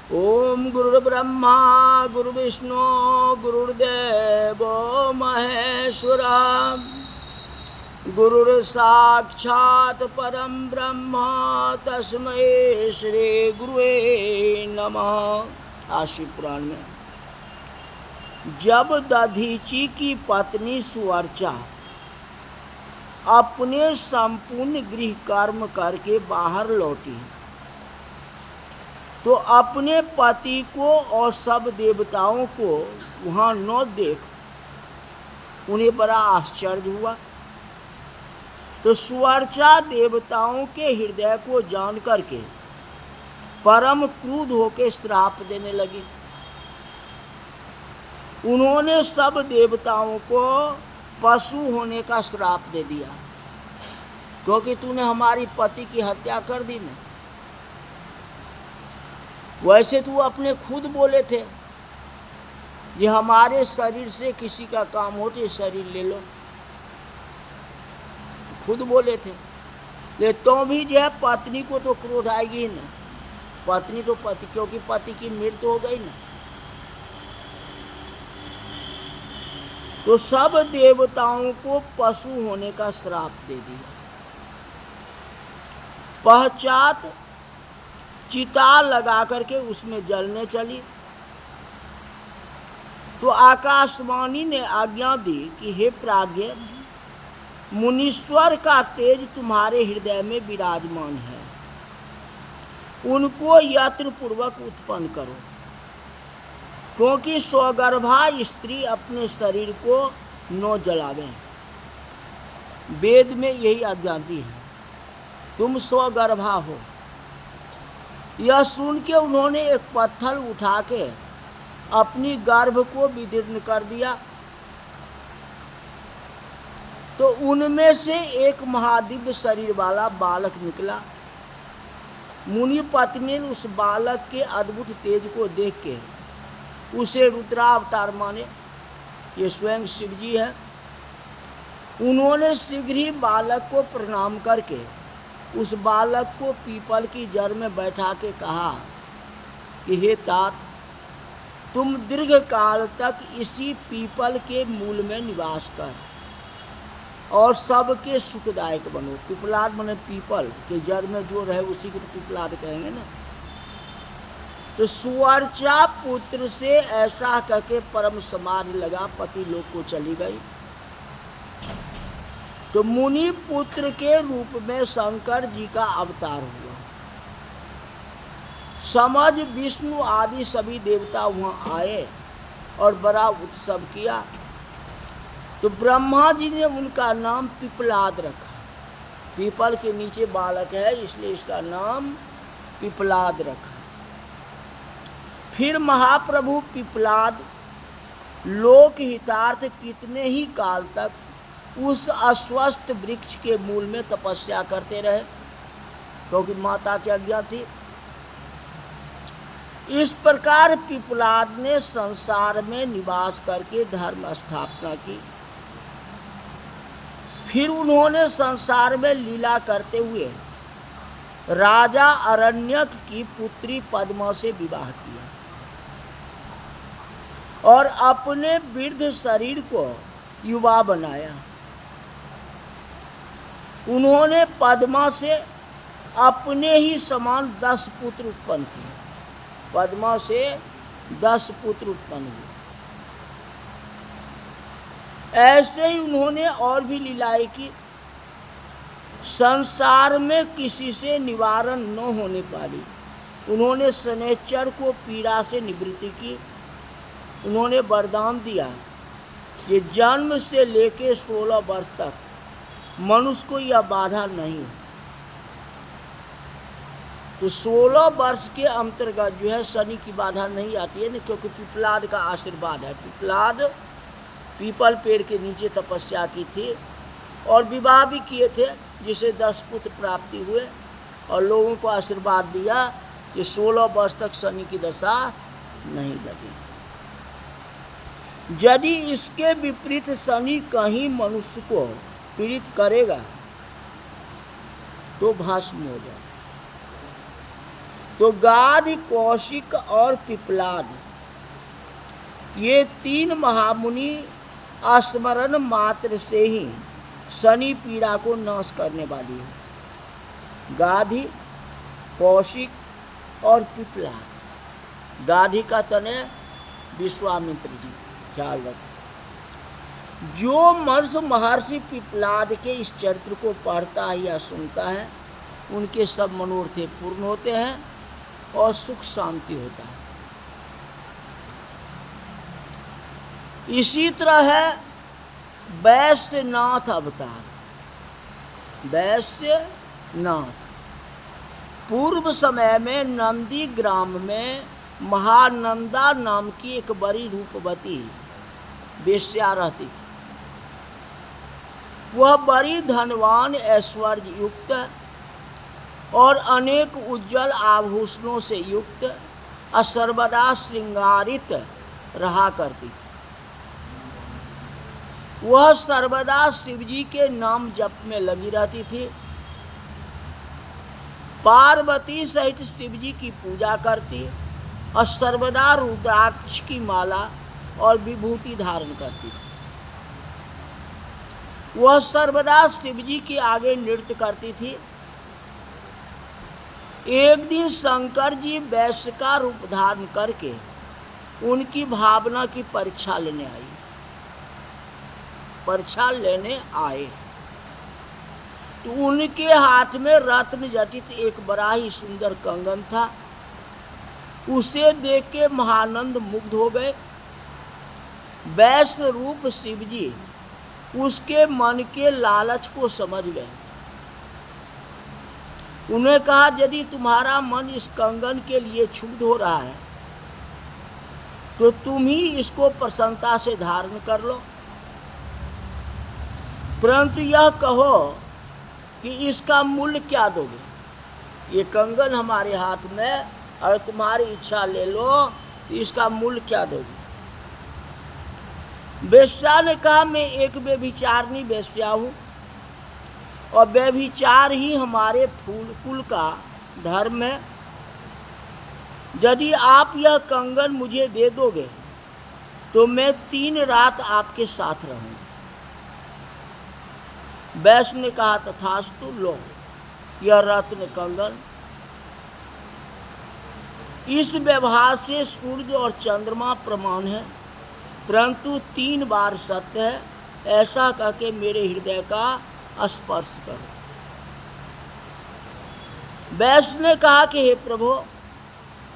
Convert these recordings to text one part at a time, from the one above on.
ओम गुरुर्ब्रह्मा गुरुर्विष्णु गुरुर्देव महेश्वरा गुरुर्साक्षात् परम ब्रह्म तस्मै श्री गुरुवे नमः। आशि पुराण में जब दधीची की पत्नी सुवर्चा अपने संपूर्ण गृह कर्म करके बाहर लौटी तो अपने पति को और सब देवताओं को वहां न देख उन्हें बड़ा आश्चर्य हुआ। तो सुवर्चा देवताओं के हृदय को जान करके परम क्रुद्ध होकर श्राप देने लगी। उन्होंने सब देवताओं को पशु होने का श्राप दे दिया, क्योंकि तूने हमारी पति की हत्या कर दी ना। वैसे तू अपने खुद बोले थे ये हमारे शरीर से किसी का काम हो तो ये शरीर ले लो, खुद बोले थे। ले तो भी जो है पत्नी को तो क्रोध आएगी ना, पत्नी तो पति, क्योंकि पति की मृत्यु हो गई ना। तो सब देवताओं को पशु होने का श्राप दे दिया। पश्चात चिता लगा करके उसमें जलने चली तो आकाशवाणी ने आज्ञा दी कि हे प्राज्ञ, मुनीश्वर का तेज तुम्हारे हृदय में विराजमान है, उनको यत्न पूर्वक उत्पन्न करो, क्योंकि स्वगर्भा स्त्री अपने शरीर को न जलावे। वेद में यही आज्ञा दी है, तुम स्वगर्भा हो। यह सुन के उन्होंने एक पत्थर उठा के अपनी गर्भ को विदीर्ण कर दिया तो उनमें से एक महादिव्य शरीर वाला बालक निकला। मुनि पत्नी ने उस बालक के अद्भुत तेज को देख के उसे रुद्रावतार माने, ये स्वयं शिव जी है। उन्होंने शीघ्र ही बालक को प्रणाम करके उस बालक को पीपल की जड़ में बैठा के कहा कि हे तात, तुम दीर्घ काल तक इसी पीपल के मूल में निवास कर और सबके सुखदायक बनो। पिपलाद माने पीपल के जड़ में जो रहे उसी को पिपलाद कहेंगे ना। तो सुवर्चा पुत्र से ऐसा कहके परम समाधि लगा, पति लोक को चली गई। तो मुनि पुत्र के रूप में शंकर जी का अवतार हुआ। समझ विष्णु आदि सभी देवता वहां आए और बड़ा उत्सव किया। तो ब्रह्मा जी ने उनका नाम पिपलाद रखा। पीपल के नीचे बालक है इसलिए इसका नाम पिपलाद रखा। फिर महाप्रभु पिपलाद लोक हितार्थ कितने ही काल तक उस अस्वस्थ वृक्ष के मूल में तपस्या करते रहे, क्योंकि माता की आज्ञा थी। इस प्रकार पिपलाद ने संसार में निवास करके धर्म स्थापना की। फिर उन्होंने संसार में लीला करते हुए राजा अरण्यक की पुत्री पद्मा से विवाह किया और अपने वृद्ध शरीर को युवा बनाया। उन्होंने पद्मा से अपने ही समान 10 पुत्र उत्पन्न किए। पद्मा से 10 पुत्र उत्पन्न हुए। ऐसे ही उन्होंने और भी लीलाएं की। संसार में किसी से निवारण न होने पाली उन्होंने शनैश्चर को पीड़ा से निवृत्ति की। उन्होंने वरदान दिया कि जन्म से लेके 16 वर्ष तक मनुष्य को यह बाधा नहीं हो। तो 16 वर्ष के अंतर्गत जो है शनि की बाधा नहीं आती है ना, क्योंकि पिपलाद का आशीर्वाद है। पिपलाद पीपल पेड़ के नीचे तपस्या की थी और विवाह भी किए थे, जिसे 10 पुत्र प्राप्ति हुए और लोगों को आशीर्वाद दिया कि 16 वर्ष तक शनि की दशा नहीं लगी। यदि इसके विपरीत शनि कहीं मनुष्य को पीड़ित करेगा तो भस्म हो जाए। तो गाधि, कौशिक और पिपलाद, ये 3 महामुनि स्मरण मात्र से ही शनि पीड़ा को नाश करने वाली है। गाधि, कौशिक और पिपलाद। गाधि का तने विश्वामित्र जी, ख्याल रखें। जो मनुष्य महर्षि पिपलाद के इस चरित्र को पढ़ता है या सुनता है, उनके सब मनोरथ पूर्ण होते हैं और सुख शांति होता है। इसी तरह है वैश्यनाथ अवतार। वैश्यनाथ पूर्व समय में नंदी ग्राम में महानंदा नाम की एक बड़ी रूपवती वेश्या रहती थी। वह बड़ी धनवान, ऐश्वर्य युक्त और अनेक उज्जवल आभूषणों से युक्त सर्वदा श्रृंगारित रहा करती थी। वह सर्वदा शिवजी के नाम जप में लगी रहती थी। पार्वती सहित शिवजी की पूजा करती और सर्वदा रुद्राक्ष की माला और विभूति धारण करती थी। वह सर्वदा शिवजी के आगे नृत्य करती थी। एक दिन शंकर जी वैश्य का रूप धारण करके उनकी भावना की परीक्षा लेने आए। तो उनके हाथ में रत्न जटित एक बड़ा ही सुंदर कंगन था। उसे देख के महानंद मुग्ध हो गए। वैश्य रूप शिवजी उसके मन के लालच को समझ गए। उन्हें कहा, यदि तुम्हारा मन इस कंगन के लिए क्षुब्ध हो रहा है तो तुम ही इसको प्रसन्नता से धारण कर लो, परंतु यह कहो कि इसका मूल्य क्या दोगे। ये कंगन हमारे हाथ में, अगर तुम्हारी इच्छा ले लो तो इसका मूल्य क्या दोगे। वेश्या ने कहा, मैं एक व्यभिचारिणी वेश्या हूँ और व्यभिचार ही हमारे कुल का धर्म है। यदि आप यह कंगन मुझे दे दोगे तो मैं 3 रात आपके साथ रहूँगा। वैश्य ने कहा, तथास्तु, लो यह रत्न कंगन। इस व्यवहार से सूर्य और चंद्रमा प्रमाण है, परंतु 3 बार सत्य है, ऐसा कहके मेरे हृदय का स्पर्श करो। वैश्य ने कहा कि हे प्रभु,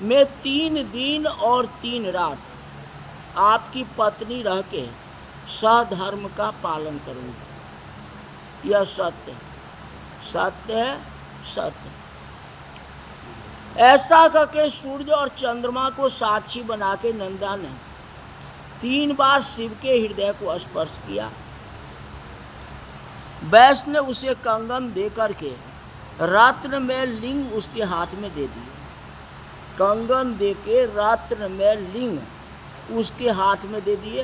मैं 3 दिन और 3 रात आपकी पत्नी रह के सधर्म का पालन करूंगा। यह सत्य है, सत्य है, सत्य। ऐसा करके सूर्य और चंद्रमा को साक्षी बना के नंदा ने 3 बार शिव के हृदय को स्पर्श किया। वैश्य ने उसे कंगन दे करके रत्न में लिंग उसके हाथ में दे दिए। कंगन दे के रत्न में लिंग उसके हाथ में दे दिए।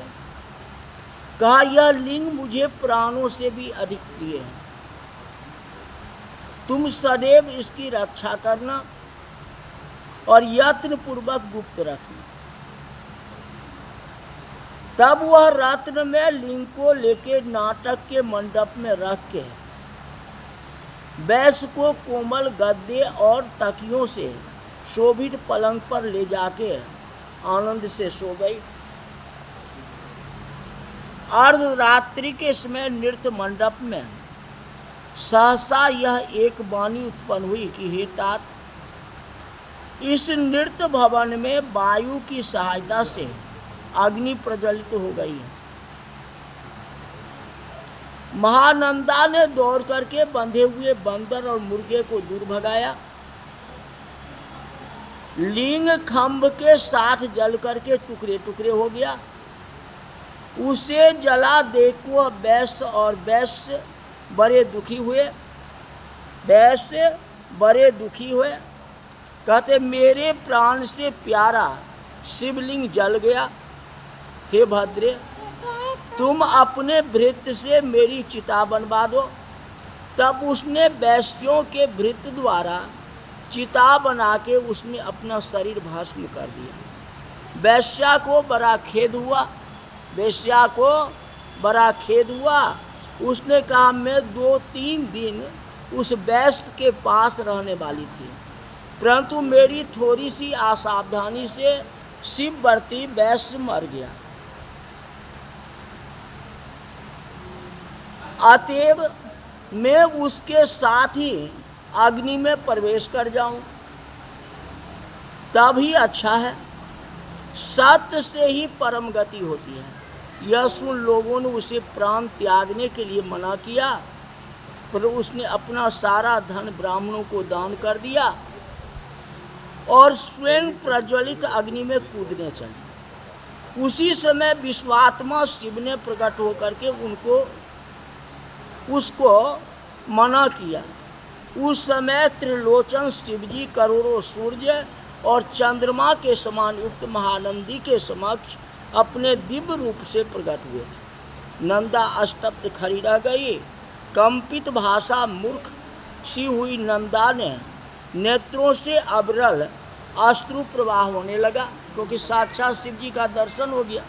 कहा, यह लिंग मुझे प्राणों से भी अधिक प्रिय है, तुम सदैव इसकी रक्षा करना और यत्न पूर्वक गुप्त रखना। तब वह रत्न में लिंग को लेके नाटक के मंडप में रख के वैश्य को कोमल गद्दे और तकियों से शोभित पलंग पर ले जाके आनंद से सो गई। अर्धरात्रि के समय नृत्य मंडप में सहसा यह एक वाणी उत्पन्न हुई कि हे तात, इस नृत्य भवन में वायु की सहायता से अग्नि प्रज्वलित हो गई है। महानंदा ने दौड़ करके बंधे हुए बंदर और मुर्गे को दूर भगाया। लिंग खंभ के साथ जल करके टुकड़े टुकड़े हो गया। उसे जला देख वह वैश्य और वैश्य बड़े दुखी हुए। कहते, मेरे प्राण से प्यारा शिवलिंग जल गया। हे भद्रे, तुम अपने भृत्य से मेरी चिता बनवा दो। तब उसने वैश्यों के भृत्य द्वारा चिता बना के उसने अपना शरीर भस्म कर दिया। वेश्या को बड़ा खेद हुआ, वेश्या को बड़ा खेद हुआ। उसने कहा मैं 2-3 दिन उस वैश्य के पास रहने वाली थी, परंतु मेरी थोड़ी सी असावधानी से शिववर्ती वैश्य मर गया। अतएव मैं उसके साथ ही अग्नि में प्रवेश कर जाऊं, तभी अच्छा है। सत्य से ही परम गति होती है। यह सुन लोगों ने उसे प्राण त्यागने के लिए मना किया, पर उसने अपना सारा धन ब्राह्मणों को दान कर दिया और स्वयं प्रज्वलित अग्नि में कूदने चले। उसी समय विश्वात्मा शिव ने प्रकट होकर के उसको मना किया। उस समय त्रिलोचन शिवजी करोड़ों सूर्य और चंद्रमा के समान युक्त महानंदी के समक्ष अपने दिव्य रूप से प्रकट हुए थे। नंदा अस्तब्ध खड़ी रह गई। कंपित भाषा मूर्ख सी हुई नंदा ने नेत्रों से अविरल अश्रु प्रवाह होने लगा, क्योंकि साक्षात शिवजी का दर्शन हो गया।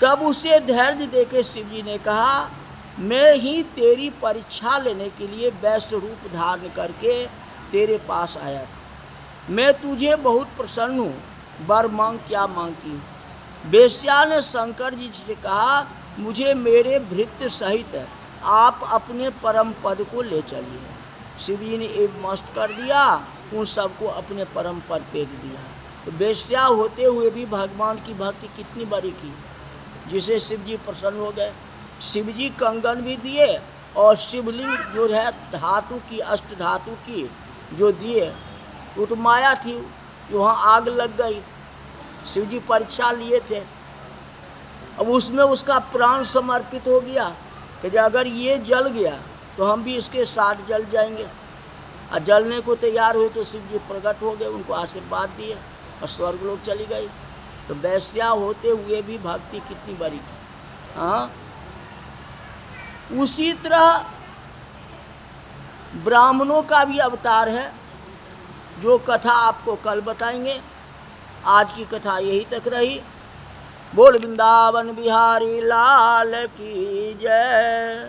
तब उसे धैर्य देके शिवजी ने कहा, मैं ही तेरी परीक्षा लेने के लिए वैश्य रूप धारण करके तेरे पास आया था। मैं तुझे बहुत प्रसन्न हूँ, वर मांग, क्या मांगती हूँ? वेश्या ने शंकर जी से कहा, मुझे मेरे भृत्य सहित आप अपने परम पद को ले चलिए। शिव जी ने एक मस्त कर दिया, उन सबको अपने परम पद पे दिया। तो वेश्या होते हुए भी भगवान की भक्ति कितनी बड़ी की, जिसे शिव जी प्रसन्न हो गए। शिव जी कंगन भी दिए और शिवलिंग जो है धातु की, अष्ट धातु की जो दिए, वो तो माया थी, वहाँ आग लग गई। शिव जी परीक्षा लिए थे। अब उसमें उसका प्राण समर्पित हो गया कि अगर ये जल गया तो हम भी इसके साथ जल जाएंगे। और जलने को तैयार हुए तो शिव जी प्रकट हो गए, उनको आशीर्वाद दिए और स्वर्ग लोक चली गई। तो वैश्या होते हुए भी भक्ति कितनी बड़ी थी। हाँ, उसी तरह ब्राह्मणों का भी अवतार है, जो कथा आपको कल बताएंगे। आज की कथा यही तक रही। बोल वृंदावन बिहारी लाल की जय।